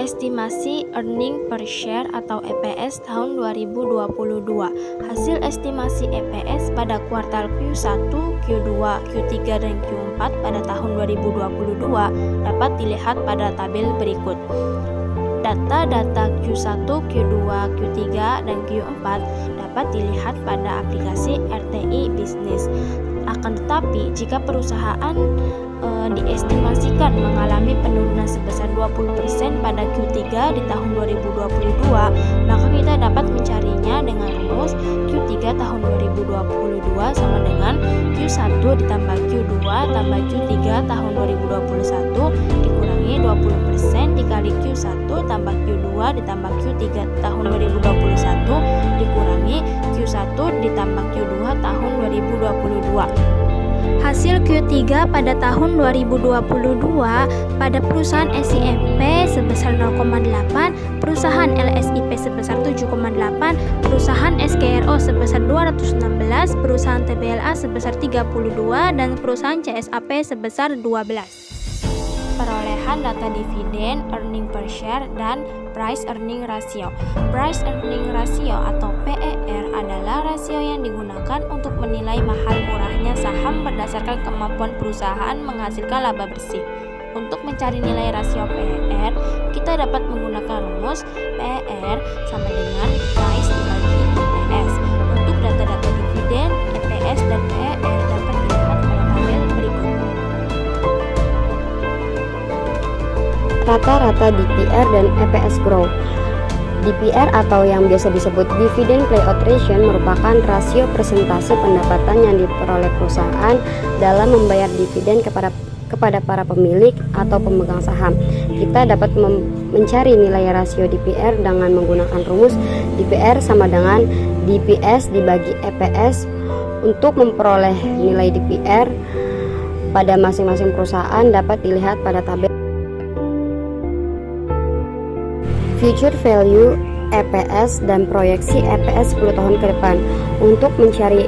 Estimasi Earning Per Share atau EPS tahun 2022. Hasil estimasi EPS pada kuartal Q1, Q2, Q3, dan Q4 pada tahun 2022 dapat dilihat pada tabel berikut. Data-data Q1, Q2, Q3, dan Q4 dapat dilihat pada aplikasi RTI Business. Akan tetapi, jika perusahaan diestimasikan mengalami penurunan sebesar 20% pada Q3 di tahun 2022, maka kita dapat mencarinya dengan rumus Q3 tahun 2022 sama dengan Q1 ditambah Q2 tambah Q3 tahun 2021 dikurangi 20% dikali Q1 tambah Q2 ditambah Q3 tahun 2021 dikurangi Q1 ditambah Q2 tahun 2022. Hasil Q3 pada tahun 2022 pada perusahaan SIMP sebesar 0,8, perusahaan LSIP sebesar 7,8, perusahaan SKRO sebesar 216, perusahaan TBLA sebesar 32, dan perusahaan CSAP sebesar 12. Perolehan data dividen, earning per share, dan price earning ratio. Price earning ratio atau PER adalah rasio yang digunakan untuk menilai mahal murahnya saham berdasarkan kemampuan perusahaan menghasilkan laba bersih. Untuk mencari nilai rasio PER, kita dapat menggunakan rumus PER sama dengan price dibagi EPS. Untuk data-data dividen, EPS, dan PER dapat dilihat pada tabel berikut. Rata-rata DPR dan EPS growth. DPR atau yang biasa disebut Dividend Payout Ratio merupakan rasio persentase pendapatan yang diperoleh perusahaan dalam membayar dividen kepada para pemilik atau pemegang saham. Kita dapat mencari nilai rasio DPR dengan menggunakan rumus DPR sama dengan DPS dibagi EPS. Untuk memperoleh nilai DPR pada masing-masing perusahaan dapat dilihat pada tabel. Future value EPS dan proyeksi EPS 10 tahun ke depan. Untuk mencari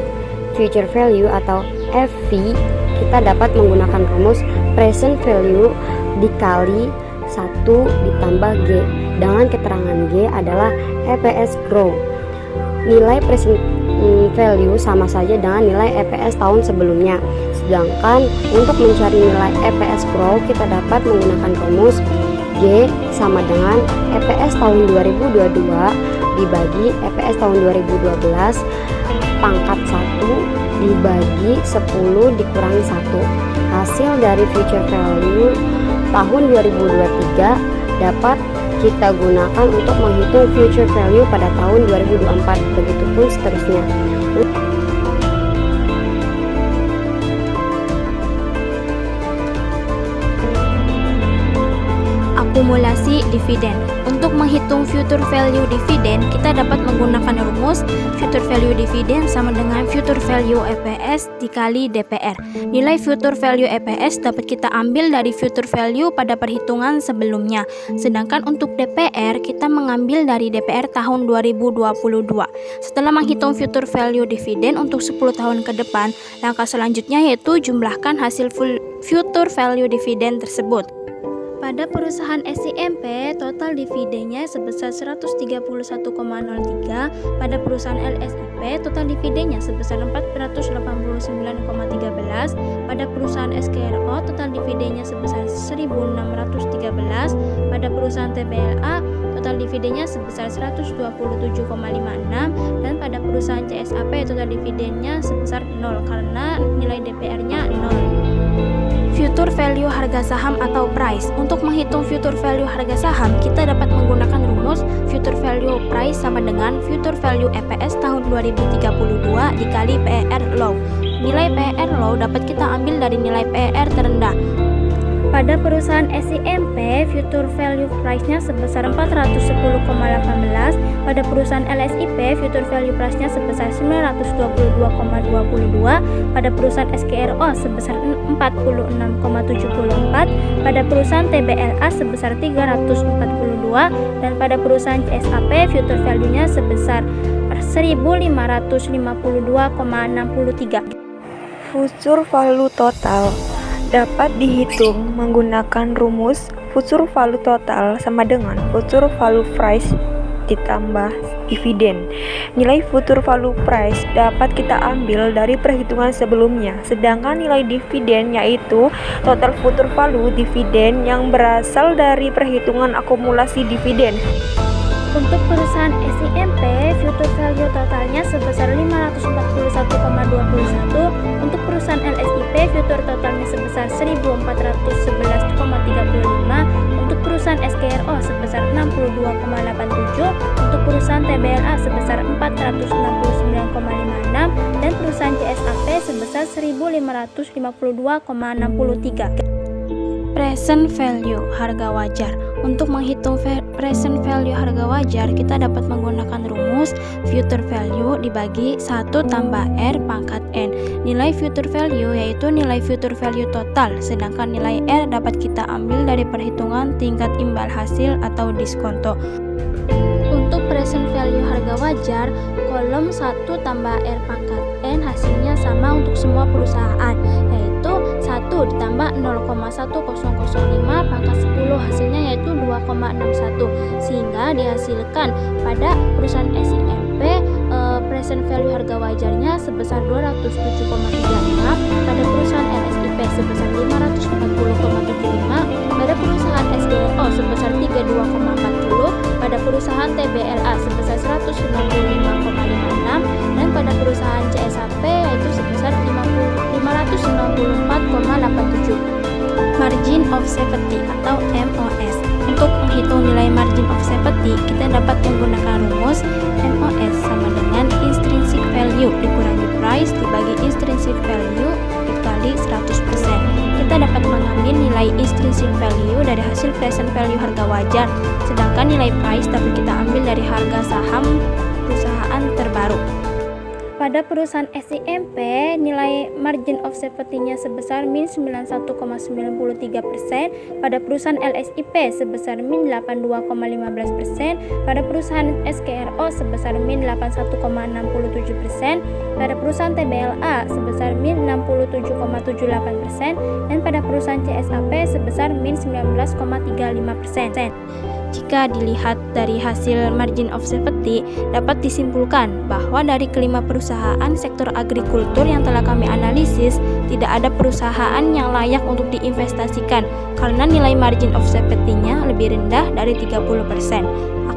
future value atau FV, kita dapat menggunakan rumus present value dikali 1 ditambah G, dengan keterangan G adalah EPS grow. Nilai present value sama saja dengan nilai EPS tahun sebelumnya. Sedangkan untuk mencari nilai EPS grow, kita dapat menggunakan rumus G sama dengan EPS tahun 2022 dibagi EPS tahun 2012 pangkat 1 dibagi 10 dikurangi 1. Hasil dari future value tahun 2023 dapat kita gunakan untuk menghitung future value pada tahun 2024, begitupun seterusnya. Akumulasi dividen. Untuk menghitung future value dividen, kita dapat menggunakan rumus future value dividen sama dengan future value EPS dikali DPR. Nilai future value EPS dapat kita ambil dari future value pada perhitungan sebelumnya. Sedangkan untuk DPR, kita mengambil dari DPR tahun 2022. Setelah menghitung future value dividen untuk 10 tahun ke depan, langkah selanjutnya yaitu jumlahkan hasil future value dividen tersebut. Pada perusahaan SIMP, total dividennya sebesar 131,03. Pada perusahaan LSIP, total dividennya sebesar 489,13. Pada perusahaan SKRO, total dividennya sebesar 1.613. Pada perusahaan TBLA, total dividennya sebesar 127,56. Dan pada perusahaan CSAP, total dividennya sebesar 0 karena nilai DPR-nya 0. Future value harga saham atau price. Untuk menghitung future value harga saham, kita dapat menggunakan rumus future value price sama dengan future value EPS tahun 2032 dikali PER low. Nilai PER low dapat kita ambil dari nilai PER terendah. Pada perusahaan SIMP, future value price-nya sebesar 410,18. Pada perusahaan LSIP, future value price-nya sebesar 922,22. Pada perusahaan SKRO sebesar 46,74. Pada perusahaan TBLA sebesar 342. Dan pada perusahaan CSAP, future value-nya sebesar 1.552,63. Future value total dapat dihitung menggunakan rumus future value total sama dengan future value price ditambah dividen. Nilai future value price dapat kita ambil dari perhitungan sebelumnya, sedangkan nilai dividen yaitu total future value dividen yang berasal dari perhitungan akumulasi dividen. Untuk perusahaan SIMP, future value totalnya sebesar 541,21. Untuk perusahaan LSIP, future totalnya sebesar 1411,35. Untuk perusahaan SKRO sebesar 62,87. Untuk perusahaan TBLA sebesar 469,56 dan perusahaan CSAP sebesar 1552,63. Present value harga wajar. Untuk menghitung present value harga wajar, kita dapat menggunakan rumus future value dibagi 1 tambah R pangkat N. Nilai future value yaitu nilai future value total, sedangkan nilai R dapat kita ambil dari perhitungan tingkat imbal hasil atau diskonto. Untuk present value harga wajar, kolom 1 tambah R pangkat N hasilnya sama untuk semua perusahaan, yaitu 1 ditambah 0,1005 pangkat 10 hasilnya yaitu 2,61, sehingga dihasilkan pada perusahaan SIMP present value harga wajarnya sebesar 207,36, pada perusahaan LSIP sebesar 540,75, pada perusahaan SKRO sebesar 32,40, pada perusahaan TBLA sebesar 195,56 dan pada perusahaan CSAP yaitu sebesar 594,87. Margin of safety atau MOS. Untuk menghitung nilai margin of safety, kita dapat menggunakan rumus MOS sama dengan intrinsic value dikurangi price dibagi intrinsic value dikali 100%. Kita dapat mengambil nilai intrinsic value dari hasil present value harga wajar, sedangkan nilai price dapat kita ambil dari harga saham perusahaan terbaru. Pada perusahaan SIMP, nilai margin of safety-nya sebesar min 91,93%, pada perusahaan LSIP sebesar min 82,15%, pada perusahaan SKRO sebesar min 81,67%, pada perusahaan TBLA sebesar min 67,78%, dan pada perusahaan CSAP sebesar min 19,35%. Jika dilihat dari hasil margin of safety, dapat disimpulkan bahwa dari kelima perusahaan sektor agrikultur yang telah kami analisis, tidak ada perusahaan yang layak untuk diinvestasikan karena nilai margin of safety-nya lebih rendah dari 30%.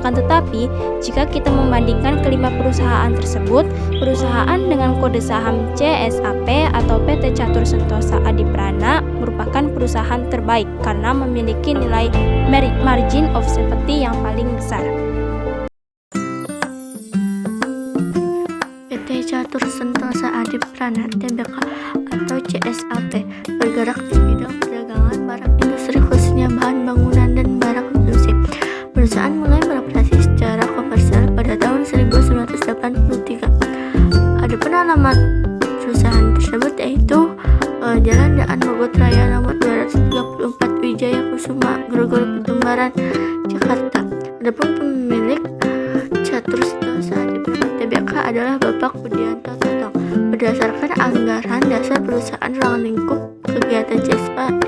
Akan tetapi, jika kita membandingkan kelima perusahaan tersebut, perusahaan dengan kode saham CSAP atau PT Catur Sentosa Adiprana merupakan perusahaan terbaik karena memiliki nilai margin of safety yang paling besar. PT Catur Sentosa Adiprana Tbk atau CSAP bergerak di bidang perdagangan barang industri khususnya bahan bangunan dan barang konsumsi. Perusahaan mulai beroperasi secara komersial pada tahun 1983. Adapun alamat perusahaan tersebut yaitu Jalan Daan Mogot Raya nomor 234 Wijaya Kusuma, Grogol, Petumbaran, Jakarta. Adapun pemilik Catur Sentosa Adiprana Tbk adalah Bapak Budianto Totong. Berdasarkan anggaran dasar perusahaan ruang lingkup kegiatan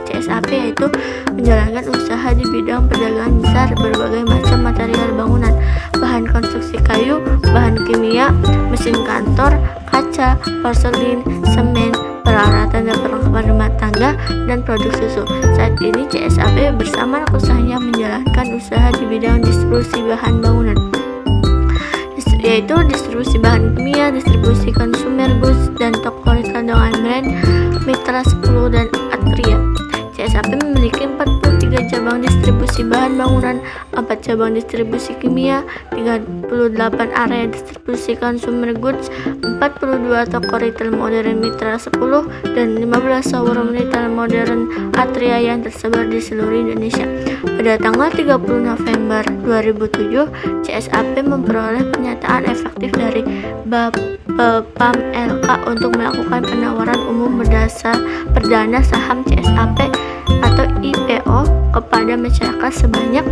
CSAP yaitu menjalankan usaha di bidang perdagangan besar berbagai macam material bangunan, bahan konstruksi kayu, bahan kimia, mesin kantor, kaca, porselin, semen, peralatan dan perlengkapan rumah tangga, dan produk susu. Saat ini CSAP bersama anak usahanya menjalankan usaha di bidang distribusi bahan bangunan, yaitu distribusi bahan kimia, distribusi consumer goods, dan toko retail dengan brand Mitra 10 dan Atria. CSAP memiliki 43 cabang distribusi bahan bangunan, 4 cabang distribusi kimia, 38 area distribusi consumer goods, 42 toko retail modern Mitra 10, dan 15 showroom retail modern Atria yang tersebar di seluruh Indonesia. Pada tanggal 30 November 2007, CSAP memperoleh pernyataan efektif dari Bapepam LK untuk melakukan penawaran umum berdasar perdana saham CSAP atau IPO kepada masyarakat sebanyak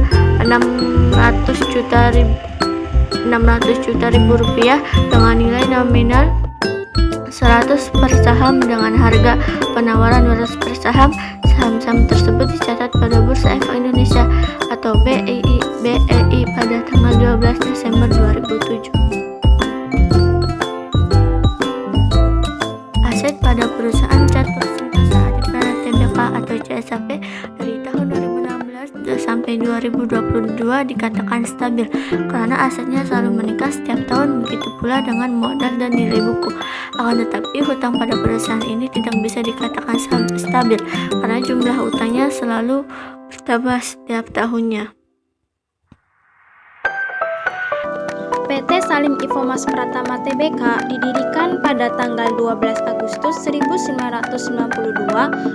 600 juta rupiah dengan nilai nominal 100 per saham dengan harga penawaran 200 per saham. Saham-saham tersebut dicatat pada Bursa Efek Indonesia atau BEI pada tanggal 12 Desember 2007. Aset pada perusahaan cat persentase Adiprana Tbk atau CSAP dari tahun 2016 sampai 2022 dikatakan stabil karena asetnya selalu meningkat setiap tahun, begitu pula dengan modal dan nilai buku. Akan tetapi hutang pada perusahaan ini tidak bisa dikatakan stabil karena jumlah hutangnya selalu bertambah setiap tahunnya. PT Salim Infomas Pratama Tbk didirikan pada tanggal 12 Agustus 1992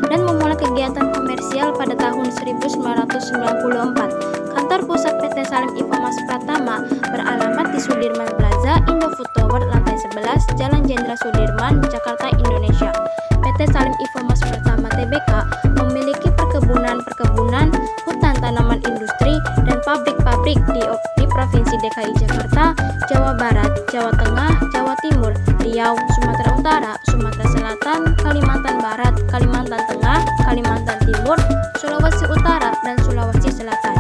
dan memulai kegiatan komersial pada tahun 1994. Kantor pusat PT Salim Infomas Pratama beralamat di Sudirman Plaza, Indofood Tower, lantai 11, Jalan Jenderal Sudirman, Jakarta, Indonesia. PT Salim Infomas Pratama Tbk memiliki perkebunan, hutan tanaman industri, dan pabrik-pabrik di Provinsi DKI Jakarta, Jawa Barat, Jawa Tengah, Jawa Timur, Riau, Sumatera Utara, Sumatera Selatan, Kalimantan Barat, Kalimantan Tengah, Kalimantan Timur, Sulawesi Utara, dan Sulawesi Selatan.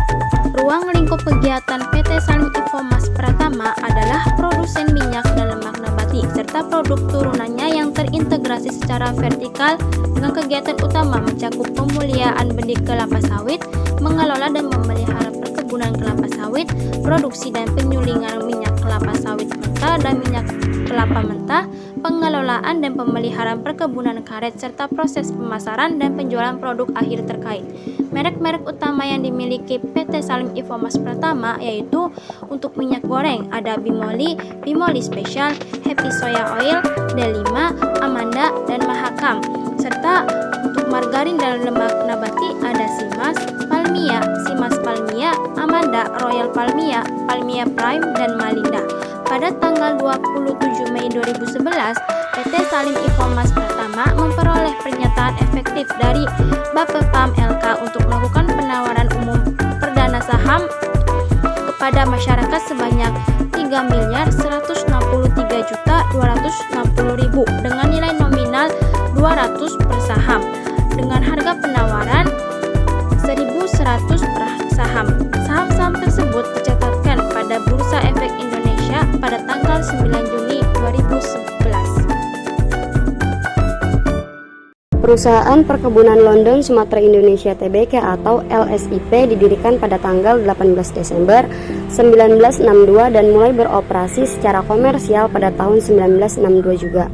Ruang lingkup kegiatan PT Salim Infomas Pratama adalah produsen minyak dan lemak nabati serta produk turunannya yang terintegrasi secara vertikal dengan kegiatan utama mencakup pemuliaan benih kelapa sawit, mengelola dan memelihara perkebunan kelapa sawit, produksi dan penyulingan minyak kelapa sawit mentah dan minyak kelapa mentah, pengelolaan dan pemeliharaan perkebunan karet serta proses pemasaran dan penjualan produk akhir terkait. Merek-merek utama yang dimiliki PT Salim Infomas Pratama yaitu untuk minyak goreng ada Bimoli, Bimoli Special, Happy Soya Oil, D5, Amanda, dan Mahakam. Serta untuk margarin dan lemak nabati ada Simas, Palmia, Simas Palmia, Amanda, Royal Palmia, Palmia Prime, dan Malinda. Pada tanggal 27 Mei 2011, PT Salim Infomas Pratama memperoleh pernyataan efektif dari Bapepam LK untuk melakukan penawaran umum perdana saham kepada masyarakat sebanyak 3.163.260.000 dengan nilai nominal 200 per saham dengan harga penawaran 1.100 per saham. Saham-saham tersebut dicatatkan pada Bursa Efek Indonesia pada tanggal 9 Juni 2011. Perusahaan Perkebunan London Sumatera Indonesia Tbk atau LSIP didirikan pada tanggal 18 Desember 1962 dan mulai beroperasi secara komersial pada tahun 1962 juga.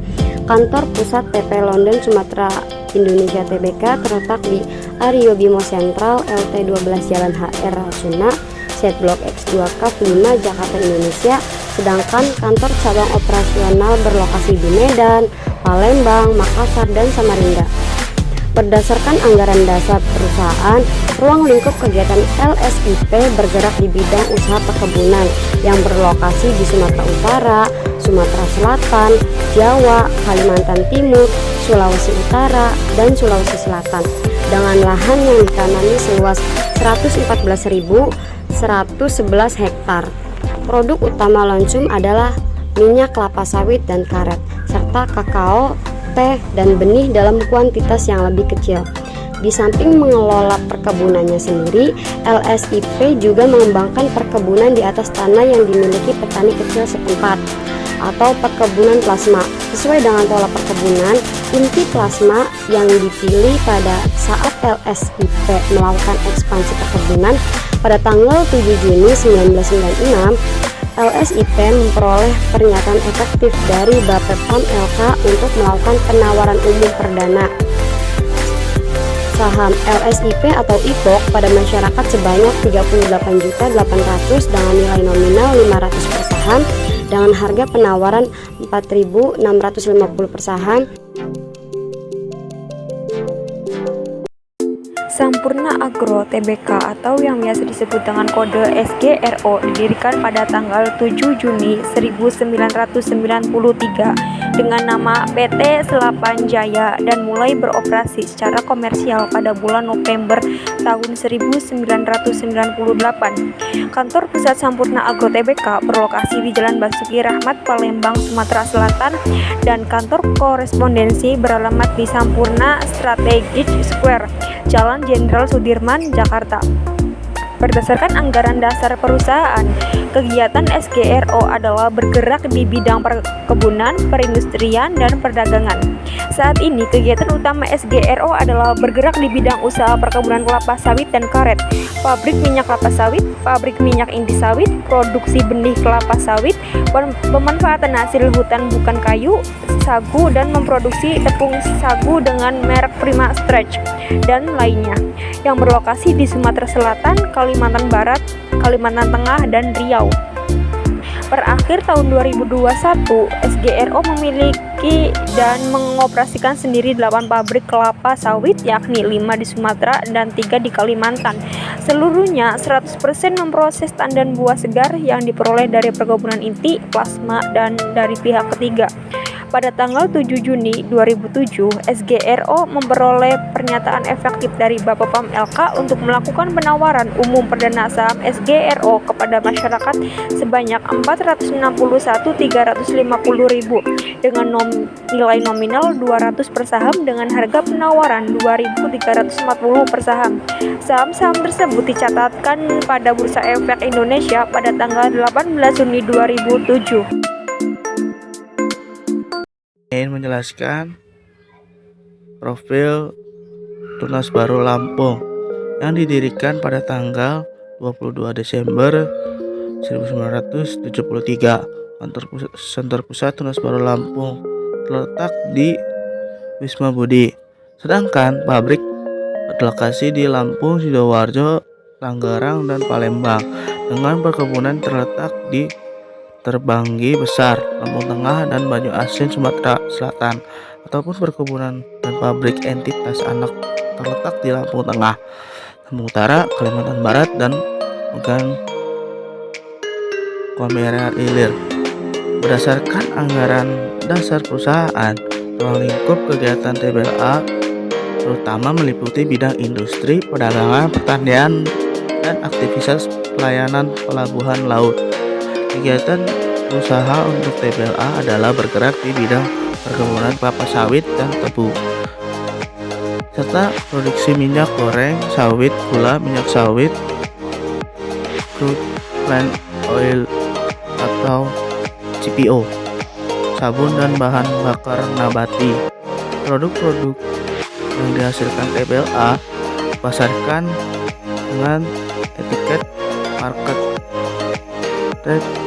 Kantor pusat TP London Sumatera Indonesia Tbk terletak di Aryo Bimo Sentral LT 12 Jalan HR Rasuna, Set Blok X2 Kaf 5 Jakarta Indonesia, sedangkan kantor cabang operasional berlokasi di Medan, Palembang, Makassar, dan Samarinda. Berdasarkan anggaran dasar perusahaan, ruang lingkup kegiatan LSIP bergerak di bidang usaha perkebunan yang berlokasi di Sumatera Utara, Sumatera Selatan, Jawa, Kalimantan Timur, Sulawesi Utara, dan Sulawesi Selatan dengan lahan yang ditanami seluas 114.111 hektar. Produk utama Lonsum adalah minyak kelapa sawit dan karet, serta kakao, teh, dan benih dalam kuantitas yang lebih kecil. Di samping mengelola perkebunannya sendiri, LSIP juga mengembangkan perkebunan di atas tanah yang dimiliki petani kecil setempat atau perkebunan plasma. Sesuai dengan pola perkebunan, inti plasma yang dipilih pada saat LSIP melakukan ekspansi perkebunan pada tanggal 7 Juni 1996, LSIP memperoleh pernyataan efektif dari Bapepam LK untuk melakukan penawaran umum perdana saham LSIP atau IPOK pada masyarakat sebanyak 38.800.000 dengan nilai nominal 500 per saham dengan harga penawaran 4.650 per saham. Sampurna Agro Tbk atau yang biasa disebut dengan kode SGRO didirikan pada tanggal 7 Juni 1993 dengan nama PT Selapan Jaya dan mulai beroperasi secara komersial pada bulan November tahun 1998. Kantor Pusat Sampurna Agro Tbk berlokasi di Jalan Basuki Rahmat, Palembang, Sumatera Selatan, dan kantor korespondensi beralamat di Sampurna Strategic Square, Jalan Jenderal Sudirman, Jakarta. Berdasarkan anggaran dasar perusahaan, kegiatan SGRO adalah bergerak di bidang perkebunan, perindustrian, dan perdagangan. Saat ini, kegiatan utama SGRO adalah bergerak di bidang usaha perkebunan kelapa sawit dan karet, pabrik minyak kelapa sawit, pabrik minyak inti sawit, produksi benih kelapa sawit, pemanfaatan hasil hutan bukan kayu, sagu, dan memproduksi tepung sagu dengan merek Prima Stretch, dan lainnya, yang berlokasi di Sumatera Selatan, Kalimantan Barat, Kalimantan Tengah, dan Riau. Per akhir tahun 2021, SGRO memiliki dan mengoperasikan sendiri 8 pabrik kelapa sawit, yakni 5 di Sumatera dan 3 di Kalimantan. Seluruhnya 100% memproses tandan buah segar yang diperoleh dari perkebunan inti, plasma, dan dari pihak ketiga. Pada tanggal 7 Juni 2007, SGRO memperoleh pernyataan efektif dari Bapepam LK untuk melakukan penawaran umum perdana saham SGRO kepada masyarakat sebanyak 461.350.000 dengan nilai nominal 200 per saham dengan harga penawaran 2.340 per saham. Saham-saham tersebut dicatatkan pada Bursa Efek Indonesia pada tanggal 18 Juni 2007. Ingin menjelaskan profil Tunas Baru Lampung yang didirikan pada tanggal 22 Desember 1973. Kantor pusat Tunas Baru Lampung terletak di Wisma Budi, sedangkan pabrik berlokasi di Lampung, Sidoarjo, Tangerang, dan Palembang, dengan perkebunan terletak di Terbanggi Besar, Lampung Tengah, dan Banyu Asin, Sumatera Selatan, ataupun perkebunan dan pabrik entitas anak terletak di Lampung Tengah, Lampung Utara, Kalimantan Barat, dan Medan Komersial Ilir. Berdasarkan anggaran dasar perusahaan, ruang lingkup kegiatan TBLA terutama meliputi bidang industri, perdagangan, pertanian, dan aktivitas pelayanan pelabuhan laut. Kegiatan usaha untuk TBLA adalah bergerak di bidang perkebunan kelapa sawit dan tebu, serta produksi minyak goreng sawit, gula, minyak sawit, crude plant oil atau CPO, sabun, dan bahan bakar nabati. Produk-produk yang dihasilkan TBLA dipasarkan dengan etiket market trade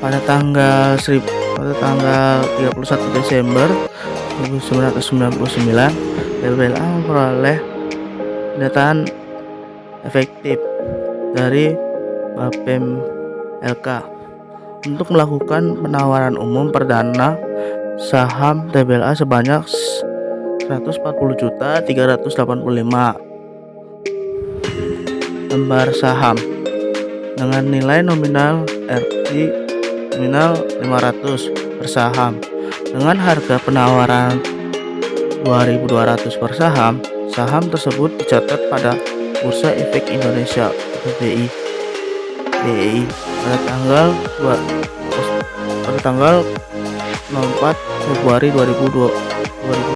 pada tanggal 31 Desember 1999. TBLA memperoleh pernyataan efektif dari Bapepam LK untuk melakukan penawaran umum perdana saham TBLA sebanyak 140.385 lembar saham dengan nilai nominal nominal 500 per saham. Dengan harga penawaran 2.200 per saham, saham tersebut dicatat pada Bursa Efek Indonesia (BEI) pada tanggal 4 Februari 2002.